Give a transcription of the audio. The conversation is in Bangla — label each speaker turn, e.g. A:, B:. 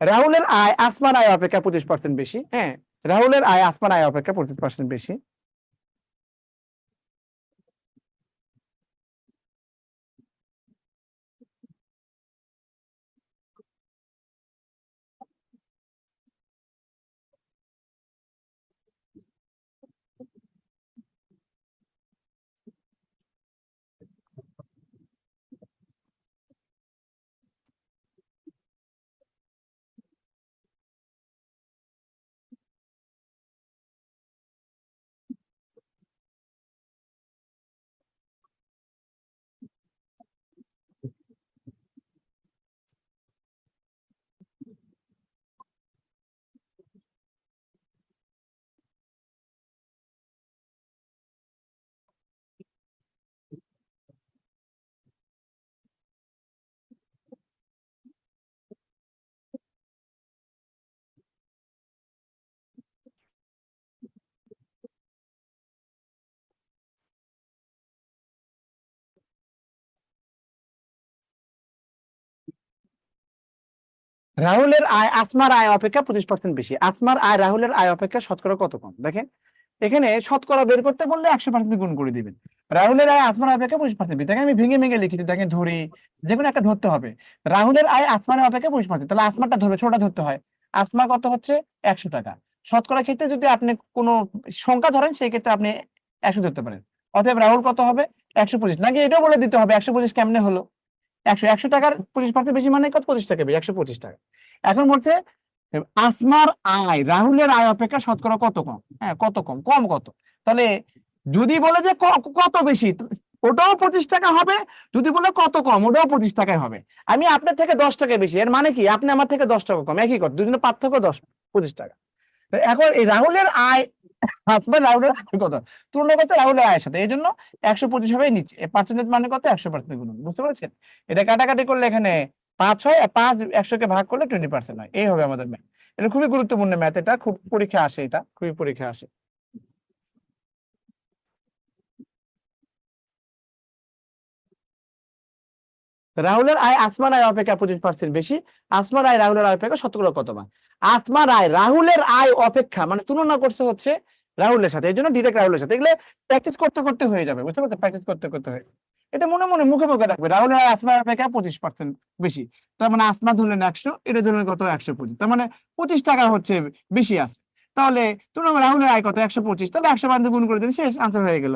A: রাহুলের আয় আসমার আয় অপেক্ষা 25% বেশি। হ্যাঁ, রাহুলের আয় আসমার আয় অপেক্ষা 25% বেশি। রাহুলের আয় আসমার আয় অপেক্ষা 25% বেশি। আসমার আয় রাহুলের আয় অপেক্ষা শতকরা কত কম? দেখেন, এখানে শতকরা বের করতে বললে 100% গুণ করে দিবেন। রাহুলের আয় আসমার আয় অপেক্ষা 25% বেশি। দেখেন আমি ভেঙে ভেঙে লিখি, দেখেন ধরি, যে কোনো একটা ধরতে হবে। রাহুলের আয় আসমার আয় অপেক্ষা 25%, তাহলে আসমারটা ধরবে, ছোটটা ধরতে হয়। আসমা কত হচ্ছে? 100 টাকা। শতকরা ক্ষেত্রে যদি আপনি কোনো সংখ্যা ধরেন, সেই ক্ষেত্রে আপনি 100 ধরতে পারেন। অতএব রাহুল কত হবে? 125। নাকি এটাও বলে দিতে হবে 125 কেমনে হলো? 100 টাকার 25% বেশি মানে কত? 25 টাকা বেশি, 125 টাকা। এখন বলছে আসমার আয় রাহুলের আয় অপেক্ষা শতকরা কত কম? হ্যাঁ, কত কম? কম কত? তাহলে যদি বলে যে কত বেশি, ওটাও 25 টাকা হবে। যদি বলে কত কম, ওটাও 25 টাকায় হবে। আমি আপনার থেকে 10 টাকা বেশি, এর মানে কি আপনি আমার থেকে 10 টাকা কম, একই কথা, দুজনের পার্থক্য 25 টাকা। এখন এই রাহুলের আয় আসমান রাহুলের আয় কত তুলনা করতে রাহুলের আয়ের সাথে, এই জন্য 125 হবে নিচে, পার্সেন্টেজ মানে কত? 100% গুণ, বুঝতে পারছেন? এটা কাটাকাটি করলে এখানে 5 হয়, 5 100 কে ভাগ করলে 20% হয়। এই হবে আমাদের ম্যাথ। এটা খুবই গুরুত্বপূর্ণ ম্যাথ, এটা খুব পরীক্ষা আসে, এটা খুবই পরীক্ষা আসে। রাহুলের আয় আসমান আয় অপেক্ষা 25% বেশি। আসমান আয় রাহুলের আয় অপেক্ষা শতকরা কত মান? আসমান আয় রাহুলের আয় অপেক্ষা মানে তুলনা করছে হচ্ছে রাহুলের সাথে, এই জন্য ডিরেক্ট রাহুলের সাথে। এগুলো প্র্যাকটিস করতে করতে হয়ে যাবে, বুঝতে পারছেন? প্র্যাকটিস করতে করতে হয়ে, এটা মনে মনে মুখে মুখে রাখবে। রাহুলের আয় আসমান আয় অপেক্ষা 25% বেশি। তার মানে আসমান ধরলেন 100, এটা ধরলেন কত? 125। তার মানে 25 টাকা হচ্ছে বেশি আছে। তাহলে তুলনা রাহুলের আয় কত? 125। তাহলে 100 বান্ধব গুণ করে দিন, শেষ, আনসার হয়ে গেল।